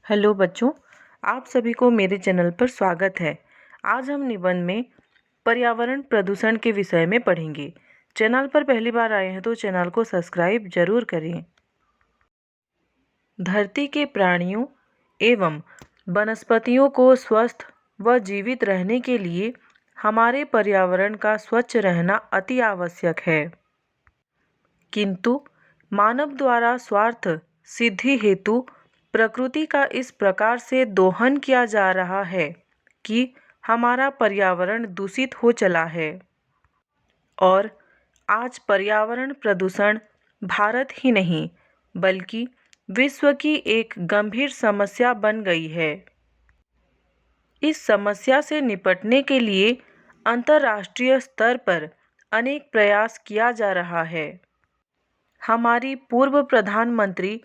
Hello बच्चों, आप सभी को मेरे चैनल पर स्वागत है। आज हम निबंध में पर्यावरण प्रदूषण के विषय में पढ़ेंगे। चैनल पर पहली बार आए हैं तो चैनल को सब्सक्राइब जरूर करें। धरती के प्राणियों एवं वनस्पतियों को स्वस्थ व जीवित रहने के लिए हमारे पर्यावरण का स्वच्छ रहना अति आवश्यक है। किंतु मानव द्वारा स्वार्थ सिद्धि हेतु प्रकृति का इस प्रकार से दोहन किया जा रहा है कि हमारा पर्यावरण दूषित हो चला है और आज पर्यावरण प्रदूषण भारत ही नहीं बल्कि विश्व की एक गंभीर समस्या बन गई है। इस समस्या से निपटने के लिए अंतर्राष्ट्रीय स्तर पर अनेक प्रयास किया जा रहा है। हमारी पूर्व प्रधानमंत्री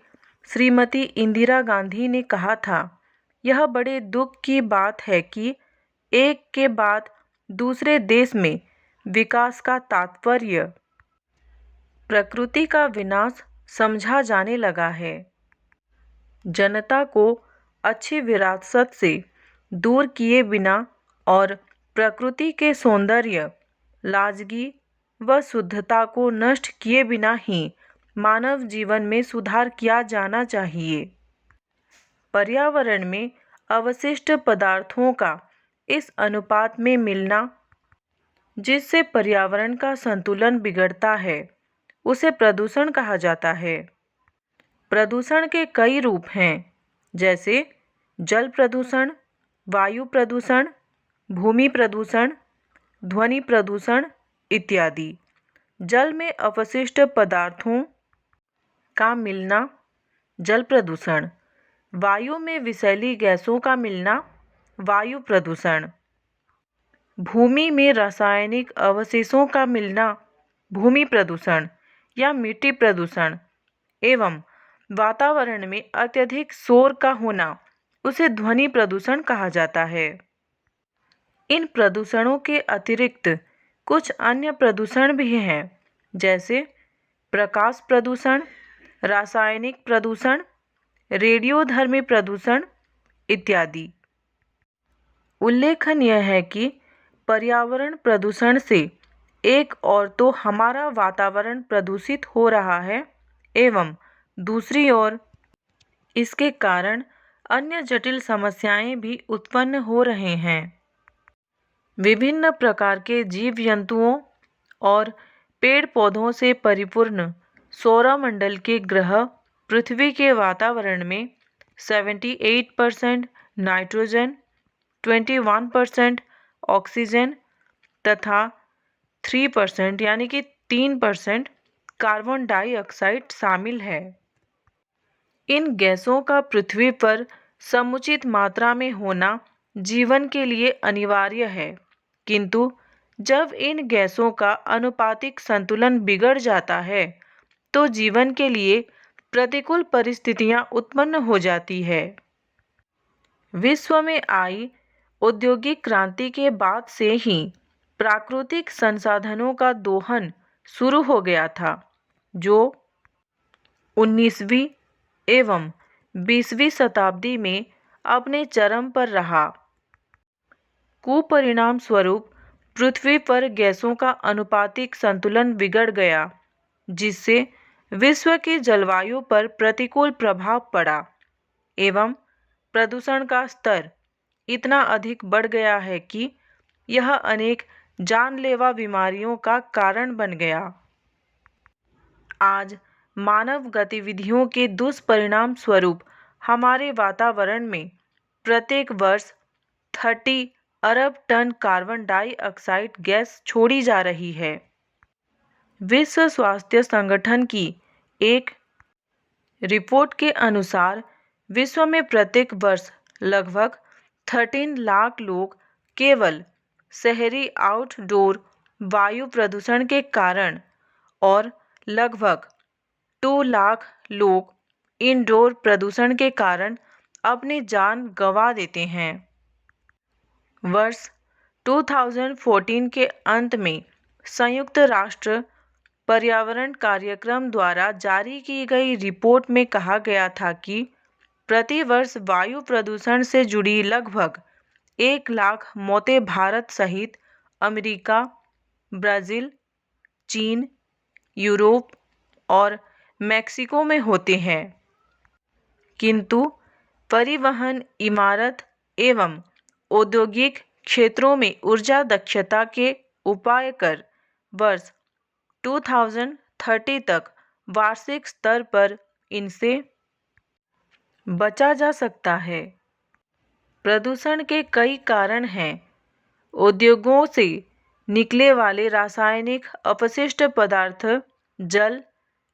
श्रीमती इंदिरा गांधी ने कहा था, यह बड़े दुख की बात है कि एक के बाद दूसरे देश में विकास का तात्पर्य प्रकृति का विनाश समझा जाने लगा है। जनता को अच्छी विरासत से दूर किए बिना और प्रकृति के सौंदर्य, लाजगी व शुद्धता को नष्ट किए बिना ही मानव जीवन में सुधार किया जाना चाहिए। पर्यावरण में अवशिष्ट पदार्थों का इस अनुपात में मिलना जिससे पर्यावरण का संतुलन बिगड़ता है उसे प्रदूषण कहा जाता है। प्रदूषण के कई रूप हैं, जैसे जल प्रदूषण, वायु प्रदूषण, भूमि प्रदूषण, ध्वनि प्रदूषण इत्यादि। जल में अपशिष्ट पदार्थों का मिलना जल प्रदूषण, वायु में विषैली गैसों का मिलना वायु प्रदूषण, भूमि में रासायनिक अवशेषों का मिलना भूमि प्रदूषण या मिट्टी प्रदूषण एवं वातावरण में अत्यधिक शोर का होना उसे ध्वनि प्रदूषण कहा जाता है। इन प्रदूषणों के अतिरिक्त कुछ अन्य प्रदूषण भी हैं, जैसे प्रकाश प्रदूषण, रासायनिक प्रदूषण, रेडियोधर्मी प्रदूषण इत्यादि। उल्लेखनीय है कि पर्यावरण प्रदूषण से एक ओर तो हमारा वातावरण प्रदूषित हो रहा है एवं दूसरी ओर इसके कारण अन्य जटिल समस्याएं भी उत्पन्न हो रहे हैं। विभिन्न प्रकार के जीव जंतुओं और पेड़ पौधों से परिपूर्ण सौरमंडल के ग्रह पृथ्वी के वातावरण में 78% नाइट्रोजन, 21% ऑक्सीजन तथा 3% यानी कि 3% कार्बन डाइऑक्साइड शामिल है। इन गैसों का पृथ्वी पर समुचित मात्रा में होना जीवन के लिए अनिवार्य है, किंतु जब इन गैसों का अनुपातिक संतुलन बिगड़ जाता है तो जीवन के लिए प्रतिकूल परिस्थितियां उत्पन्न हो जाती है। विश्व में आई औद्योगिक क्रांति के बाद से ही प्राकृतिक संसाधनों का दोहन शुरू हो गया था, जो 19वीं एवं 20वीं शताब्दी में अपने चरम पर रहा। कुपरिणाम स्वरूप पृथ्वी पर गैसों का अनुपातिक संतुलन बिगड़ गया, जिससे विश्व की जलवायु पर प्रतिकूल प्रभाव पड़ा एवं प्रदूषण का स्तर इतना अधिक बढ़ गया है कि यह अनेक जानलेवा बीमारियों का कारण बन गया। आज मानव गतिविधियों के दुष्परिणाम स्वरूप हमारे वातावरण में प्रत्येक वर्ष 30 अरब टन कार्बन डाइऑक्साइड गैस छोड़ी जा रही है। विश्व स्वास्थ्य संगठन की एक रिपोर्ट के अनुसार विश्व में प्रत्येक वर्ष लगभग 13 लाख लोग केवल शहरी आउटडोर वायु प्रदूषण के कारण और लगभग 2 लाख लोग इनडोर प्रदूषण के कारण अपनी जान गंवा देते हैं। वर्ष 2014 के अंत में संयुक्त राष्ट्र पर्यावरण कार्यक्रम द्वारा जारी की गई रिपोर्ट में कहा गया था कि प्रतिवर्ष वायु प्रदूषण से जुड़ी लगभग 1 लाख मौतें भारत सहित अमेरिका, ब्राज़ील, चीन, यूरोप और मेक्सिको में होते हैं। किंतु परिवहन, इमारत एवं औद्योगिक क्षेत्रों में ऊर्जा दक्षता के उपाय कर वर्ष 2030 तक वार्षिक स्तर पर इनसे बचा जा सकता है। प्रदूषण के कई कारण हैं। उद्योगों से निकले वाले रासायनिक अपशिष्ट पदार्थ जल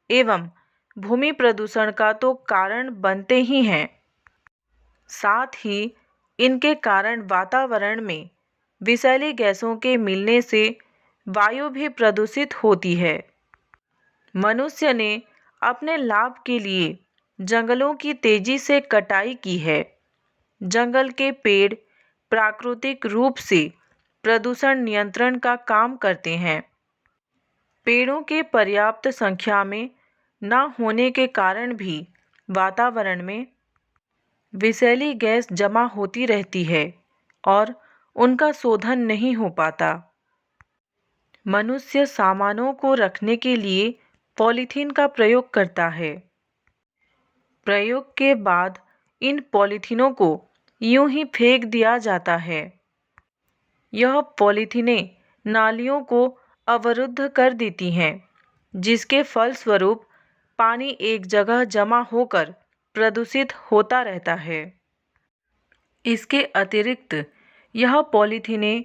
एवं भूमि प्रदूषण का तो कारण बनते ही हैं। साथ ही इनके कारण वातावरण में विषैली गैसों के मिलने से वायु भी प्रदूषित होती है। मनुष्य ने अपने लाभ के लिए जंगलों की तेजी से कटाई की है। जंगल के पेड़ प्राकृतिक रूप से प्रदूषण नियंत्रण का काम करते हैं। पेड़ों के पर्याप्त संख्या में न होने के कारण भी वातावरण में विषैली गैस जमा होती रहती है और उनका शोधन नहीं हो पाता। मनुष्य सामानों को रखने के लिए पॉलीथीन का प्रयोग करता है। प्रयोग के बाद इन पॉलीथीनों को यूं ही फेंक दिया जाता है। यह पॉलीथीनें नालियों को अवरुद्ध कर देती हैं, जिसके फलस्वरूप पानी एक जगह जमा होकर प्रदूषित होता रहता है। इसके अतिरिक्त यह पॉलीथीनें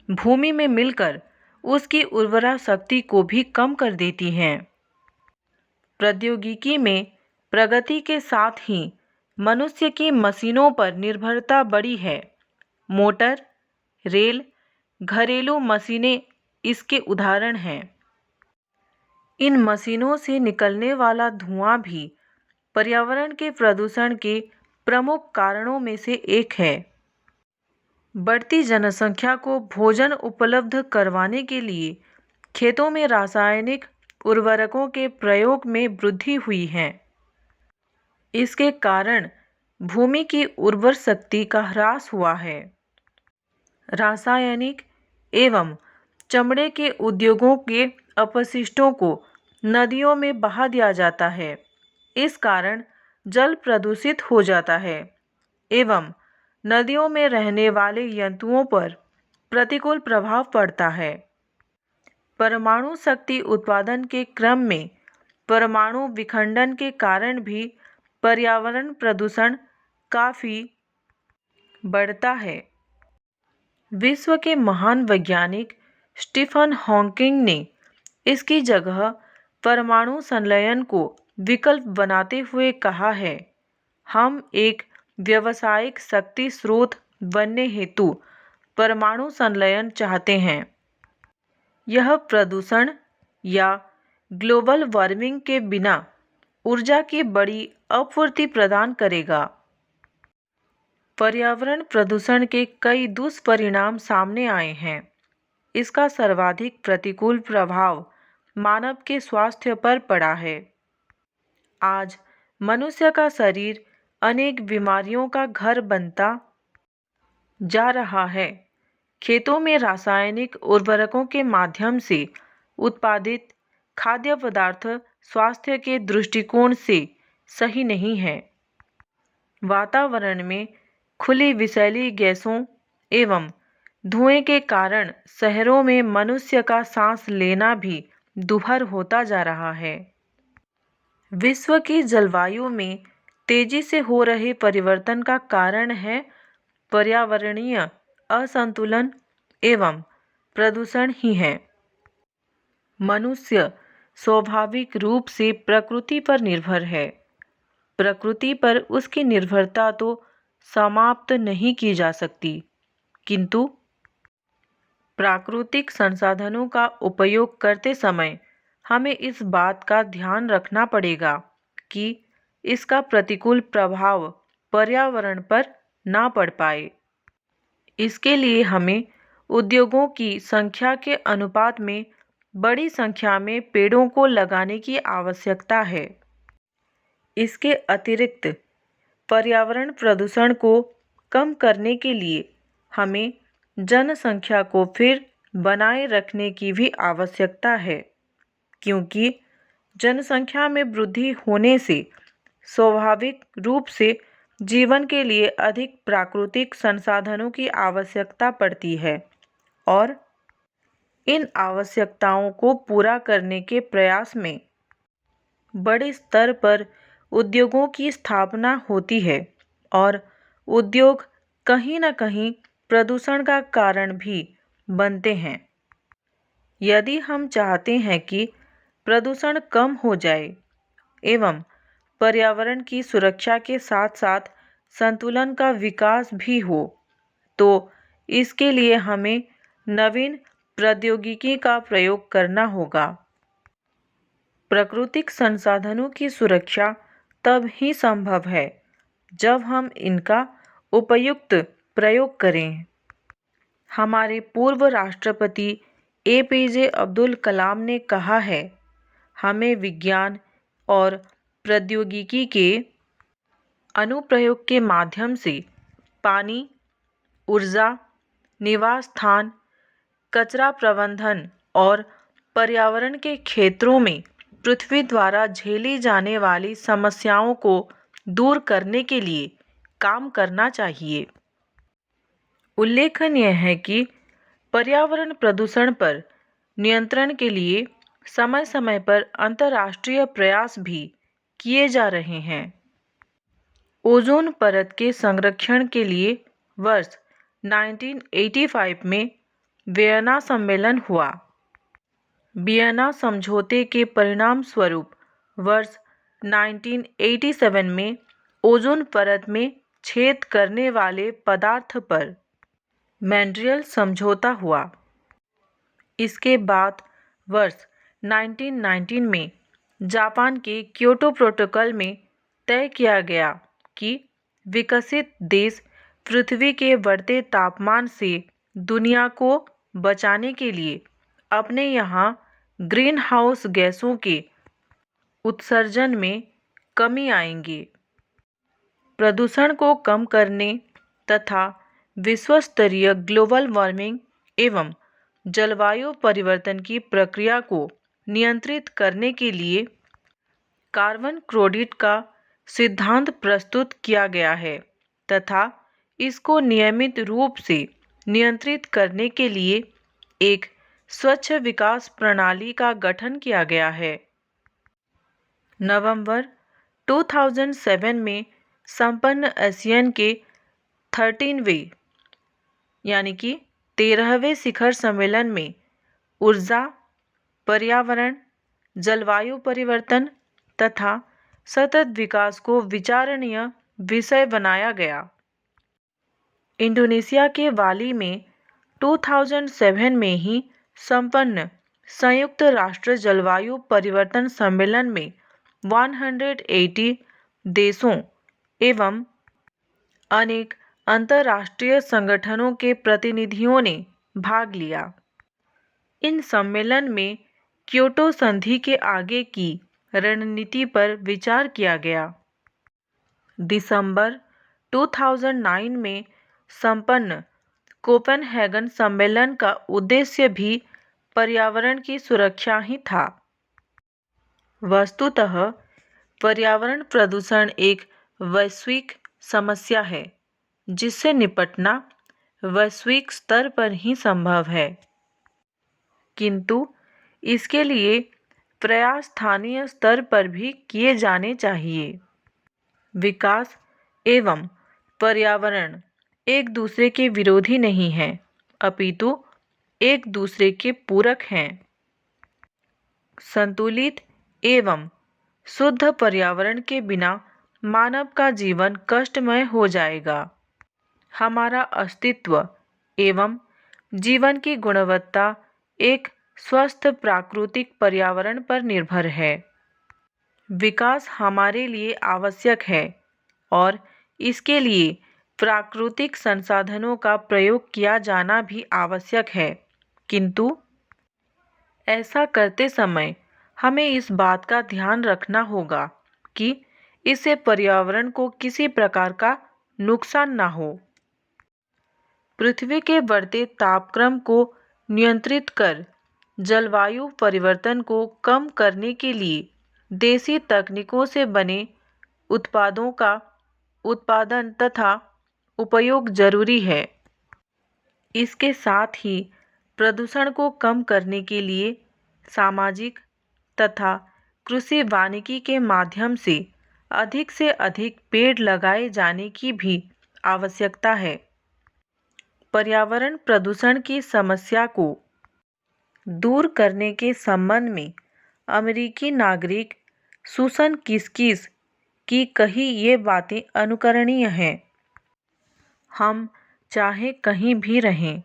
भूमि में मिलकर उसकी उर्वरा शक्ति को भी कम कर देती हैं। प्रौद्योगिकी में प्रगति के साथ ही मनुष्य की मशीनों पर निर्भरता बढ़ी है। मोटर, रेल, घरेलू मशीनें इसके उदाहरण हैं। इन मशीनों से निकलने वाला धुआं भी पर्यावरण के प्रदूषण के प्रमुख कारणों में से एक है। बढ़ती जनसंख्या को भोजन उपलब्ध करवाने के लिए खेतों में रासायनिक उर्वरकों के प्रयोग में वृद्धि हुई है। इसके कारण भूमि की उर्वर शक्ति का ह्रास हुआ है। रासायनिक एवं चमड़े के उद्योगों के अपशिष्टों को नदियों में बहा दिया जाता है। इस कारण जल प्रदूषित हो जाता है एवं नदियों में रहने वाले जंतुओं पर प्रतिकूल प्रभाव पड़ता है। परमाणु शक्ति उत्पादन के क्रम में परमाणु विखंडन के कारण भी पर्यावरण प्रदूषण काफ़ी बढ़ता है। विश्व के महान वैज्ञानिक स्टीफन हॉकिंग ने इसकी जगह परमाणु संलयन को विकल्प बनाते हुए कहा है, हम एक व्यावसायिक शक्ति स्रोत बनने हेतु परमाणु संलयन चाहते हैं। यह प्रदूषण या ग्लोबल वार्मिंग के बिना ऊर्जा की बड़ी आपूर्ति प्रदान करेगा। पर्यावरण प्रदूषण के कई दुष्परिणाम सामने आए हैं। इसका सर्वाधिक प्रतिकूल प्रभाव मानव के स्वास्थ्य पर पड़ा है। आज मनुष्य का शरीर अनेक बीमारियों का घर बनता जा रहा है। खेतों में रासायनिक उर्वरकों के माध्यम से उत्पादित खाद्य पदार्थ स्वास्थ्य के दृष्टिकोण से सही नहीं है। वातावरण में खुली विषैली गैसों एवं धुएं के कारण शहरों में मनुष्य का सांस लेना भी दुभर होता जा रहा है। विश्व की जलवायु में तेजी से हो रहे परिवर्तन का कारण है पर्यावरणीय असंतुलन एवं प्रदूषण ही है। मनुष्य स्वाभाविक रूप से प्रकृति पर निर्भर है। प्रकृति पर उसकी निर्भरता तो समाप्त नहीं की जा सकती, किंतु प्राकृतिक संसाधनों का उपयोग करते समय हमें इस बात का ध्यान रखना पड़ेगा कि इसका प्रतिकूल प्रभाव पर्यावरण पर ना पड़ पाए। इसके लिए हमें उद्योगों की संख्या के अनुपात में बड़ी संख्या में पेड़ों को लगाने की आवश्यकता है। इसके अतिरिक्त पर्यावरण प्रदूषण को कम करने के लिए हमें जनसंख्या को फिर बनाए रखने की भी आवश्यकता है, क्योंकि जनसंख्या में वृद्धि होने से स्वाभाविक रूप से जीवन के लिए अधिक प्राकृतिक संसाधनों की आवश्यकता पड़ती है और इन आवश्यकताओं को पूरा करने के प्रयास में बड़े स्तर पर उद्योगों की स्थापना होती है और उद्योग कहीं न कहीं प्रदूषण का कारण भी बनते हैं। यदि हम चाहते हैं कि प्रदूषण कम हो जाए एवं पर्यावरण की सुरक्षा के साथ साथ संतुलन का विकास भी हो, तो इसके लिए हमें नवीन प्रौद्योगिकी का प्रयोग करना होगा। प्राकृतिक संसाधनों की सुरक्षा तब ही संभव है जब हम इनका उपयुक्त प्रयोग करें। हमारे पूर्व राष्ट्रपति APJ अब्दुल कलाम ने कहा है, हमें विज्ञान और प्रौद्योगिकी के अनुप्रयोग के माध्यम से पानी, ऊर्जा, निवास स्थान, कचरा प्रबंधन और पर्यावरण के क्षेत्रों में पृथ्वी द्वारा झेली जाने वाली समस्याओं को दूर करने के लिए काम करना चाहिए। उल्लेखनीय है कि पर्यावरण प्रदूषण पर नियंत्रण के लिए समय समय पर अंतर्राष्ट्रीय प्रयास भी किए जा रहे हैं। ओजोन परत के संरक्षण के लिए वर्ष 1985 में वियना सम्मेलन हुआ। वियना समझौते के परिणाम स्वरूप वर्ष 1987 में ओजोन परत में छेद करने वाले पदार्थ पर मॉन्ट्रियल समझौता हुआ। इसके बाद वर्ष 1919 में जापान के क्योटो प्रोटोकॉल में तय किया गया कि विकसित देश पृथ्वी के बढ़ते तापमान से दुनिया को बचाने के लिए अपने यहाँ ग्रीन हाउस गैसों के उत्सर्जन में कमी आएंगे। प्रदूषण को कम करने तथा विश्व स्तरीय ग्लोबल वार्मिंग एवं जलवायु परिवर्तन की प्रक्रिया को नियंत्रित करने के लिए कार्बन क्रेडिट का सिद्धांत प्रस्तुत किया गया है तथा इसको नियमित रूप से नियंत्रित करने के लिए एक स्वच्छ विकास प्रणाली का गठन किया गया है। नवंबर 2007 में संपन्न ASEAN के 13वें यानी कि 13वें शिखर सम्मेलन में ऊर्जा, पर्यावरण, जलवायु परिवर्तन तथा सतत विकास को विचारणीय विषय बनाया गया। इंडोनेशिया के बाली में 2007 में ही संपन्न संयुक्त राष्ट्र जलवायु परिवर्तन सम्मेलन में 180 देशों एवं अनेक अंतर्राष्ट्रीय संगठनों के प्रतिनिधियों ने भाग लिया। इन सम्मेलन में क्योटो संधि के आगे की रणनीति पर विचार किया गया। दिसंबर 2009 में संपन्न कोपेनहेगन सम्मेलन का उद्देश्य भी पर्यावरण की सुरक्षा ही था। वस्तुतः पर्यावरण प्रदूषण एक वैश्विक समस्या है जिससे निपटना वैश्विक स्तर पर ही संभव है, किंतु इसके लिए प्रयास स्थानीय स्तर पर भी किए जाने चाहिए। विकास एवं पर्यावरण एक दूसरे के विरोधी नहीं हैं, अपितु एक दूसरे के पूरक हैं। संतुलित एवं शुद्ध पर्यावरण के बिना मानव का जीवन कष्टमय हो जाएगा। हमारा अस्तित्व एवं जीवन की गुणवत्ता एक स्वस्थ प्राकृतिक पर्यावरण पर निर्भर है। विकास हमारे लिए आवश्यक है और इसके लिए प्राकृतिक संसाधनों का प्रयोग किया जाना भी आवश्यक है, किंतु ऐसा करते समय हमें इस बात का ध्यान रखना होगा कि इससे पर्यावरण को किसी प्रकार का नुकसान ना हो। पृथ्वी के बढ़ते तापक्रम को नियंत्रित कर जलवायु परिवर्तन को कम करने के लिए देसी तकनीकों से बने उत्पादों का उत्पादन तथा उपयोग जरूरी है। इसके साथ ही प्रदूषण को कम करने के लिए सामाजिक तथा कृषि वानिकी के माध्यम से अधिक पेड़ लगाए जाने की भी आवश्यकता है। पर्यावरण प्रदूषण की समस्या को दूर करने के संबंध में अमेरिकी नागरिक सुसन किसकिस की कही ये बातें अनुकरणीय हैं। हम चाहे कहीं भी रहें,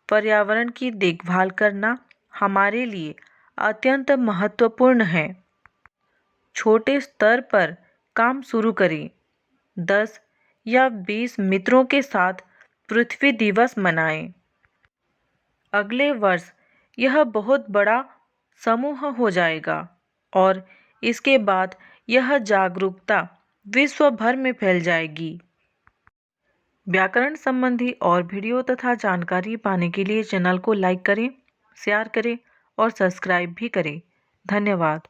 पर्यावरण की देखभाल करना हमारे लिए अत्यंत महत्वपूर्ण है। छोटे स्तर पर काम शुरू करें। 10 या 20 मित्रों के साथ पृथ्वी दिवस मनाएं। अगले वर्ष यह बहुत बड़ा समूह हो जाएगा और इसके बाद यह जागरूकता विश्व भर में फैल जाएगी। व्याकरण संबंधी और वीडियो तथा जानकारी पाने के लिए चैनल को लाइक करें, शेयर करें और सब्सक्राइब भी करें। धन्यवाद।